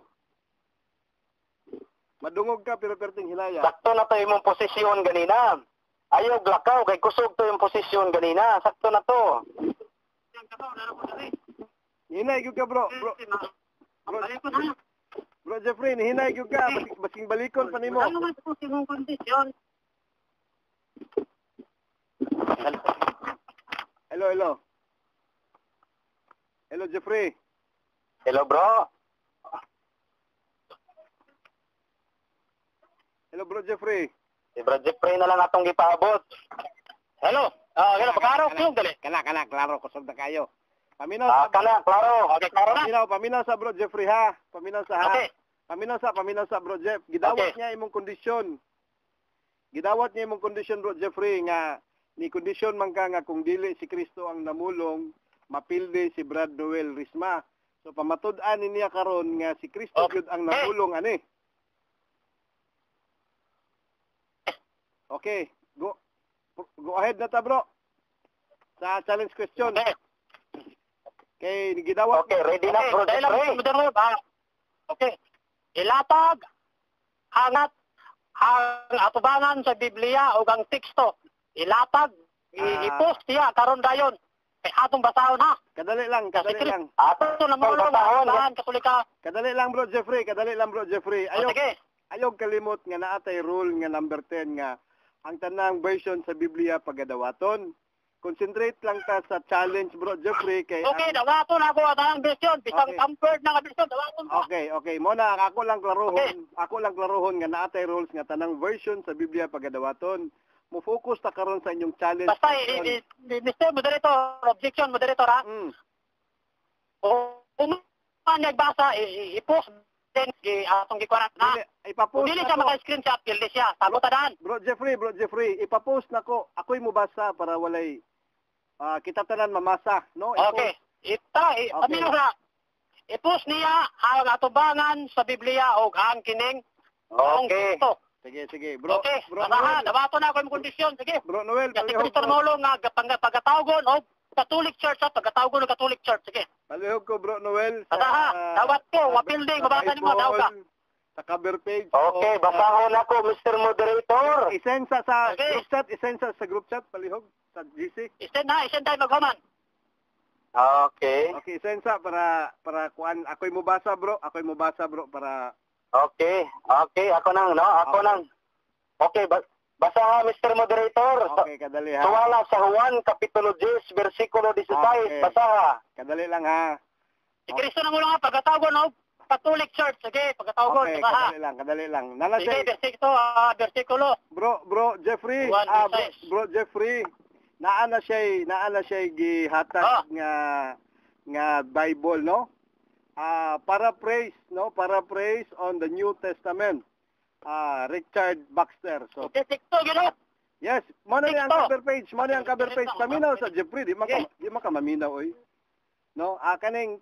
Madungog ka, pero perting hinaya. Sakto na to yung posisyon ganina. Ayaw glakaw, kay kusog to yung posisyon ganina. Sakto na to. Hinay gyud ka, bro. Bro Jeffrey, hinay gyud ka. Basing balikon pa nimo. Ano man po yung kondisyon? Hello. Hello, Jeffrey. Hello, bro. Hello, Bro Jeffrey. Si bro Jeffrey na lang atong gipaabot. Hello. Hello, magkaraw ko yung dali. Kana, klaro, kusog na kayo. Paminaw Kana, klaro. Okay, klaro na. paminaw sa Bro Jeffrey ha. Paminaw sa ha. Okay. Paminaw sa Bro Jeff. Gidawat Okay. niya imong kondisyon. Bro Jeffrey nga ni kondisyon man ka nga kung dili si Kristo ang namulong, mapilde si Brad Noel Risma. So pamatud-an niya karon nga si Kristo Okay. gyud ang namulong ani. Okay, go ahead na ta bro. Sa challenge question. Okay. Kay gidawat. Okay, ready na, bro dahil Jeffrey. lang, Moderator, okay. Ilatag, hangat, ang atubangan sa Biblia o ang teksto. Ilatag, i-post siya, karon dayon. Kay atong basahon ha. Kadali lang. Ato na mo lang, basahon, Katolika. Kadali lang bro Jeffrey. O, sige. Ayog kalimot nga naatay rule nga number 10 nga ang tanang version sa Biblia pagadawaton. Concentrate lang ta sa challenge bro Jeffrey kay Okay, dawaton ako ang version. Bisang Okay. comfort na nga version, dawaton ko. Okay. Muna ako lang klarohon nga naatay rules nga tanang version sa Biblia pagadawaton. Mo focus ta karon sa inyong challenge. Basta, Mr. Moderator, objection, Moderator ha. Kung nagbasa, i-post din atong gikurat na. Ipapost Dili na siya ko. maka-screenshot, pildi siya. Salutan. Bro Jeffrey, ipapost na ko. Ako'y mubasa para walay kita tanan mamasa, no? Okay. Amino na. I-post niya ang atubangan sa Biblia o ang kining. Okay. Sige. Bro Anaha, Noel. dawato na ako yung kondisyon. Sige. Bro Noel, Kasi Kristo Molo nga pagkatawgon o Catholic Church at pagkatawgon ng Catholic Church. Sige. palihog ko Bro Noel. Anaha, dawat ko, wapilding, mabasa ni mo, daw ka. sa cover page. Okay, basahon ako, Mr. Moderator. Isensa sa Okay. group chat, isensa sa group chat, palihog, sa GC. Isten tayo maghuman. Okay. Okay, isensa para kuan. Ako'y mubasa bro, para... Okay. Okay, ako nang, no? Ako Okay. nang. Okay, basa ha, Mr. Moderator. Okay, kadali ha. Tuwala sa Juan, Kapitulo 10, versikulo 16. Okay. Basa ha. Kadali lang ha. Si Kristo na mo lang pagkatawgon no. Catholic Church, sige, pagkatawgon Okay, ha. kadali lang. Nala Sige, siya, versikulo. bro Jeffrey, Juan 16. bro Jeffrey, naana siya gihatag nga Bible, no? Paraphrase on the New Testament. Richard Baxter. So, TikTok yun. yes, mo na ang TikTok. cover page, paminaw sa Jeffrey, di maka maminaw oy. No, kaning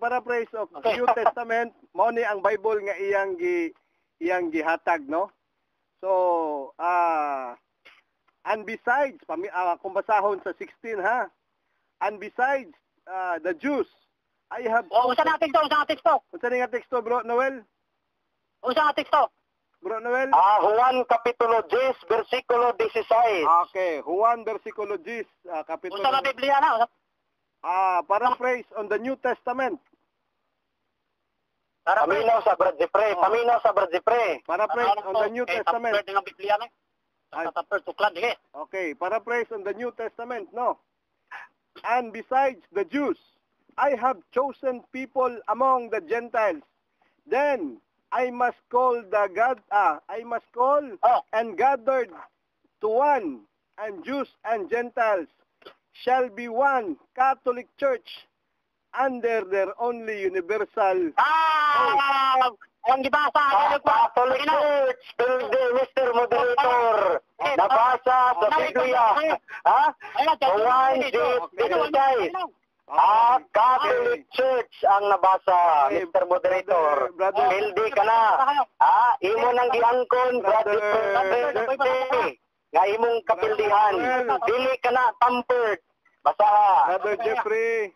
paraphrase of Okay. New Testament, mo ni ang Bible nga iyang gihatag, no? So, and besides, kung basahon sa 16 ha. And besides the Jews, I have Usa na TikTok. Unsa nga teksto bro Noel? Usa na TikTok. Bro Noel? Juan, Kapitulo 10, versikulo 16. Okay, Juan versikulo 10, kapitulo. Usa na Biblia na. Paraphrase on the New Testament. Paminaw sa Brad Jeffrey. Paraphrase on the New Testament. Ng Biblia na. Sa first tuklan dige. Okay, paraphrase on the New Testament, no? And besides the Jews, I have chosen people among the Gentiles. Then I must call and gathered to one, and Jews and Gentiles shall be one Catholic Church under their only universal. Ang gibasa Catholic Church, Mr. Moderator. Nabasa sa Biblia. Ha? Juan 10:16. Catholic Church ang nabasa, Okay, Mr. Moderator. brother. Hildi ka na. Imo nang giangkon, brother. Nga imong kapildihan. Dili ka na tampered. Basa ha. Brother Jeffrey,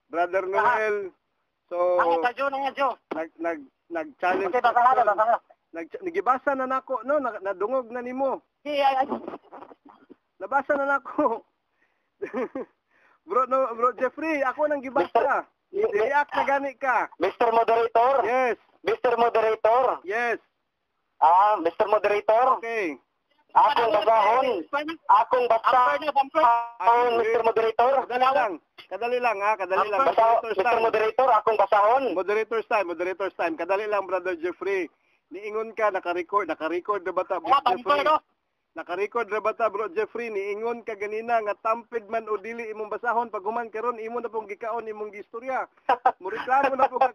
Brother Noel. So, nag-challenge Okay, basa. nagibasa na nako, no? Nadungog na nimo. Nabasa na nako. Bro Jeffrey, ako nang gibasa. React na gani ka. Mr. Moderator? Yes. Mr. Moderator? Yes. Mr. Moderator? Okay. Akong basahon, Mr. Moderator. Kadali lang ha, kadali lang. Mr. Moderator, akong basahon. Moderator's time. Kadali lang, Brother Jeffrey. Niingon ka, naka-record na bata, Bro Jeffrey. Naka-record na bata, Bro Jeffrey. Niingon ka ganina, nga tampid man o dili imong basahon. Pag human karon imo na pong gikaon, imong gistorya. Mureklamo na po ka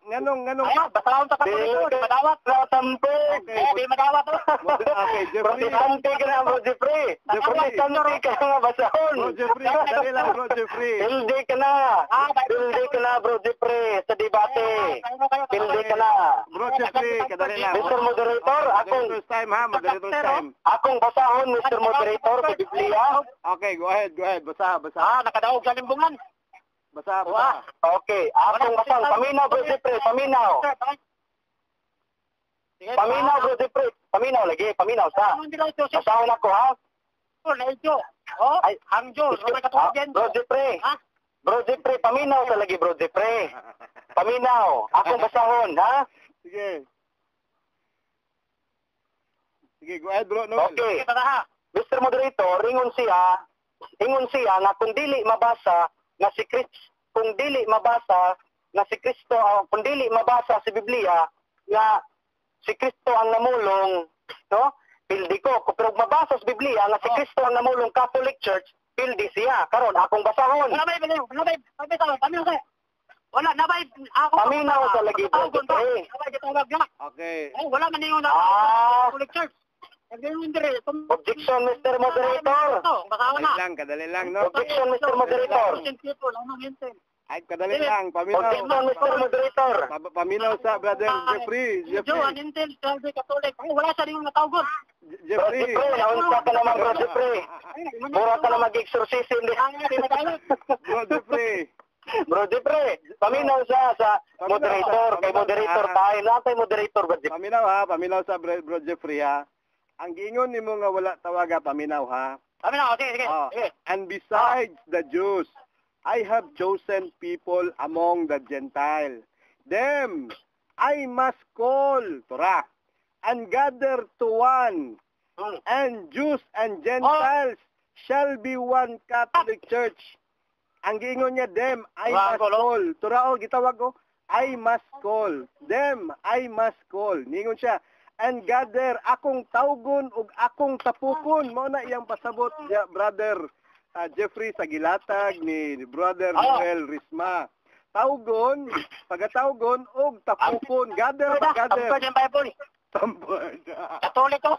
Nganong. Basahon sa Katoliko, madawat. Tampered. Madawat. Okay, Jeffrey. Protestante ka na, Bro Jeffrey. Protestante ka na, basahon. Bro Jeffrey, kadali lang, Bro Jeffrey. Hildi ka na. Hildi ka na, Bro Jeffrey, sa debate. Hildi ka na. Bro Jeffrey, kadali lang. Mr. Moderator, Moderator's time ha, moderator's time. akong basahon, Mr. Moderator, sa Biblia. Okay, go ahead. Basa. Nakadaog sa limbungan. Basa. Okay, akong basahon. Paminaw, Bro Jeffrey, paminaw. Paminaw, Bro Jeffrey. Paminaw lagi, paminaw sa. Basahon ako, ha? Ay, Hangjo, Bro Jeffrey. Bro Jeffrey, paminaw sa lagi, Bro Jeffrey. Paminaw, akong basahon, ha? Sige, go ahead, Bro Noel. Okay. Mr. Moderator, ingon siya nga kung dili mabasa nga si Kristo, kung dili mabasa sa Biblia nga si Kristo ang namulong, no? Pildi ko, pero mabasa sa Biblia nga si Kristo ang namulong Catholic Church, pildi siya. Karon akong basahon. Wala na ba ako Paminaw sa lagi, Bro Jeffrey. Okay. Wala man niyo na Catholic Church. Objection, Mr. Moderator. Kadali lang, no? Objection, Mr. Moderator. Ay, kadali lang. Paminaw. Objection, Mr. Moderator. Paminaw sa Brother Jeffrey. Wala sa rin yung natawgon. Bro Jeffrey. Jeffrey, naunsa ka naman, Bro Jeffrey. Mura ka na mag-exorcism. Bro Jeffrey. Bro Jeffrey, paminaw siya sa moderator. Kay moderator tayo. Lahat tayo moderator, Bro Jeffrey. Paminaw sa Bro Jeffrey ha. Ang giingon nimo nga wala tawaga paminaw ha. Paminaw, sige. And besides the Jews, I have chosen people among the Gentile. Them I must call, Torah, and gather to one, and Jews and Gentiles shall be one Catholic Church. Ang giingon niya, them I must call. Torah, gitawag ko, I must call. Them I must call. Ningon siya, and gather, akong tawgon ug akong tapukon. Mao na iyang pasabot niya, Brother Jeffrey sa gilatag ni Brother Noel Risma. Tawgon, pagatawgon og tapukon. Gather. Tambad yung Bible. Tambad. Katoliko.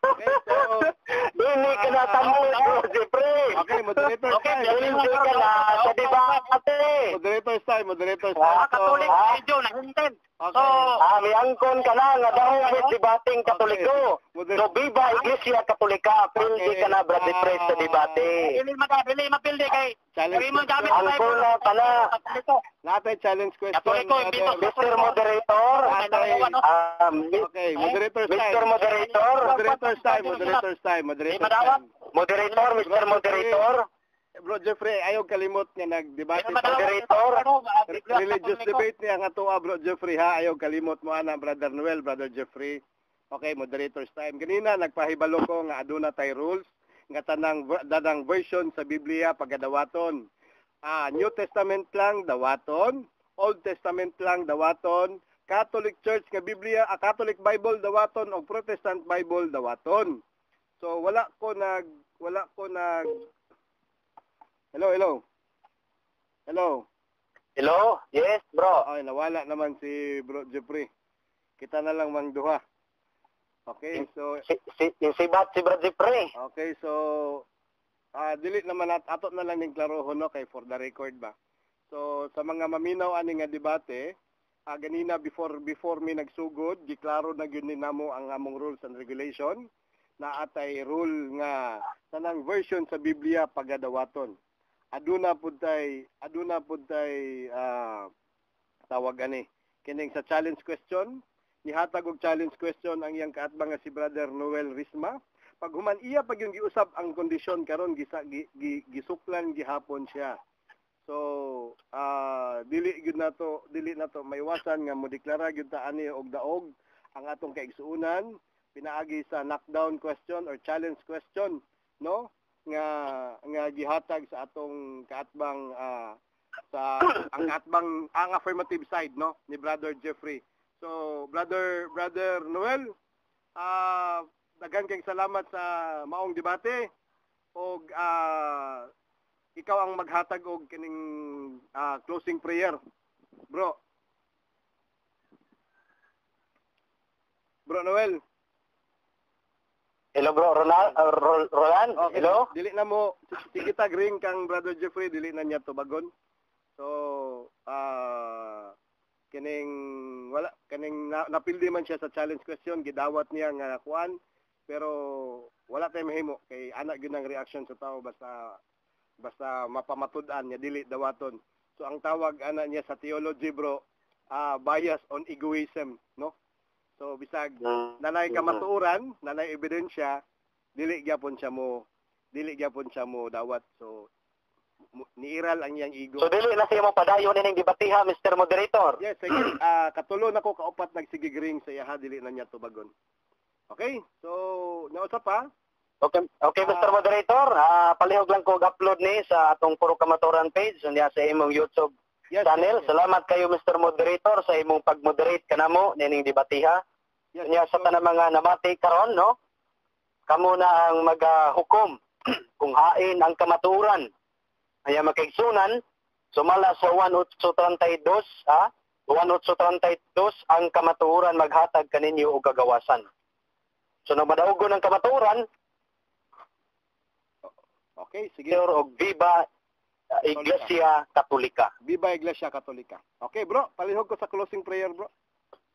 Okay, so, Hindi ka na tambod, Bro Jeffrey. okay, moderator time. Hindi ka na sa debate. Moderator time. Katolik, medyo nahintin. Okay. May angkon ka na nga daw with debating Katoliko. So, viva Iglesia Katolika. Pildi ka na, Bro Jeffrey, sa debate. Dili mapildi kay. Challenge. Mo gamit ang Angkon na ka na. Katoliko. Natay challenge question. Katoliko, imbito. Mr. Moderator. Okay, moderator time. Mr. Moderator. Moderator's time. Moderator, Mr. Moderator. Bro Jeffrey, ayaw kalimot nga nagdebate Moderator. religious debate niya nga tuwa, Bro Jeffrey ha. Ayaw kalimot mo ana, Brother Noel, Brother Jeffrey. Okay, moderator's time. Ganina nagpahibalo ko nga aduna tay rules nga danang version sa Biblia pagadawaton. New Testament lang dawaton, Old Testament lang dawaton, Catholic Church nga Biblia, Catholic Bible dawaton o Protestant Bible dawaton. So wala ko nag Hello. Hello? Yes, bro. Ay, nawala naman si Bro Jeffrey. Kita na lang mang duha. Okay, so Sibat si Bro Jeffrey. okay, so delete naman ato na lang ning klarohon no kay for the record ba. So sa mga maminaw ani nga debate, ganina before mi nagsugod, giklaro na gyud ni namo ang among rules and regulation na atay rule nga tanang version sa Biblia pagadawaton. Aduna pud tay tawag ani kining sa challenge question, nihatag og challenge question ang iyang kaatbang nga si Brother Noel Risma. Pag human iya pag yung giusab ang kondisyon karon gisuklan gihapon siya. So dili na to maiwasan nga modeklara gyud ta ani og daog ang atong kaigsuunan pinaagi sa knockdown question or challenge question, no? Nga gihatag sa atong kaatbang sa ang affirmative side, no, ni Brother Jeffrey. So Brother Noel, daghan kayong salamat sa maong debate og ikaw ang maghatag og kining closing prayer, bro Noel. Hello, bro. Roland? Okay, Hello? dili na mo sige tag ring kang Brother Jeffrey, dili na niya tubagon. So kining napildi man siya sa challenge question, gidawat niya nga kuan, pero wala tay mahimo kay ana gyud ang reaction sa tao basta mapamatud-an niya dili dawaton. So ang tawag ana niya sa theology, bro, bias on egoism, no? So bisag nanay kamatuoran, nanay ebidensya, dili gyapon siya mo dawat. So niiral ang iyang ego. So, dili na siya mo padayon ning debatiha, Mr. Moderator. Yes, sige. Katulo na ko kaupat nagsigigring sa iya, dili na niya tubagon. Okay? So, nausap pa? Okay, Mr. Moderator. Palihog lang ko upload ni sa atong Puro Kamaturan page niya sa imong YouTube channel. Yes. Salamat kayo, Mr. Moderator, sa imong pag-moderate kanamo ning debatiha. Niya sa tanang mga namati karon, no? Kamo na ang maghukom kung hain ang kamaturan. Ay makaigsunan, sumala sa 1832, 1832 ang kamaturan maghatag kaninyo og kagawasan. So nang madaugon ang kamaturan, okay, sige. og Viva Iglesia Katolika. Viva Iglesia Katolika. Okay, bro, palihog ko sa closing prayer, bro.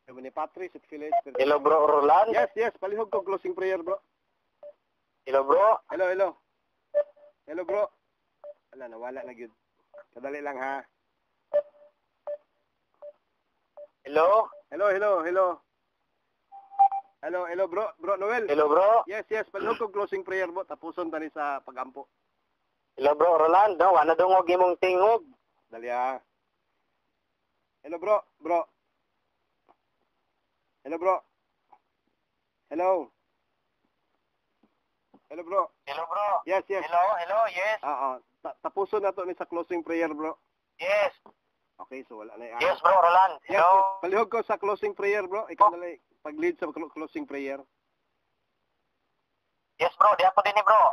Ni Patrice at Phyllis. Hello, bro Roland. Yes, palihog ko closing prayer, bro. Hello, bro. Hello, bro. Wala, nawala na gyud. Kadali lang ha. Hello? Hello, hello, hello. Hello, hello bro, bro Noel. Hello, bro? Yes, yes, palihog ko closing prayer mo, tapuson tani sa pagampo. Hello, bro, Rolando. Wala dungog imong tingog. Dali ha. Hello bro, bro. Hello bro. Hello. Hello bro. Hello, bro. Yes, yes. Hello, yes. Tapuson na to ni sa closing prayer bro. Yes. Okay, so wala na. Yes, bro, Roland. Yes, Hello. yes. Palihog ko sa closing prayer bro. Ikaw na pag-lead sa closing prayer. Yes, bro. Di ako din bro.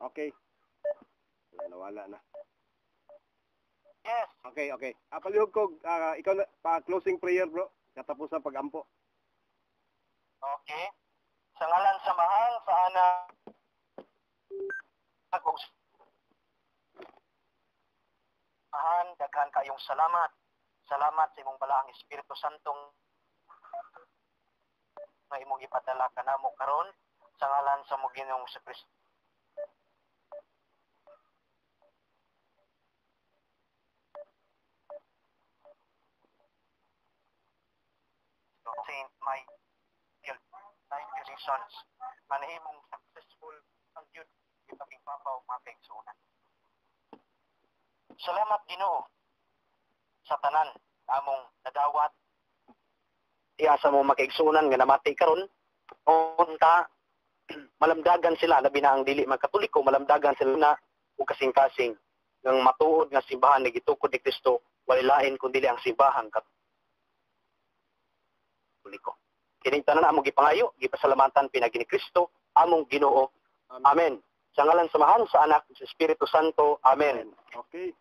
Okay. Nawala na. Yes. Okay, okay. Palihog ko, ikaw na, pa-closing prayer bro. Katapusan pag-ampo. Okay. Sa ngalan sa mahal, sa anak, daghan kayong salamat. Salamat sa imong balaang Espiritu Santong na imong ipadala kanamo karon sa ngalan sa mo Ginoong Kristo. Saint Michael, thank you, Jesus. Manahimong successful ang Diyos ipaging papaw makaigsunan. Salamat Ginoo sa tanan among nadawat. Iyasa mo makaigsunan nga namati karon unta malamdagan sila labi na ang dili magkatoliko, malamdagan sila na ug kasing-kasing ng matuod nga simbahan ni gitukod ni Kristo wala lain kundi ang simbahan katoliko. Kining tanan among gipangayo, gipasalamatan pinagi ni Kristo among Ginoo. Amen. Sa ngalan sa Mahal sa Anak sa Espiritu Santo. Amen. Okay.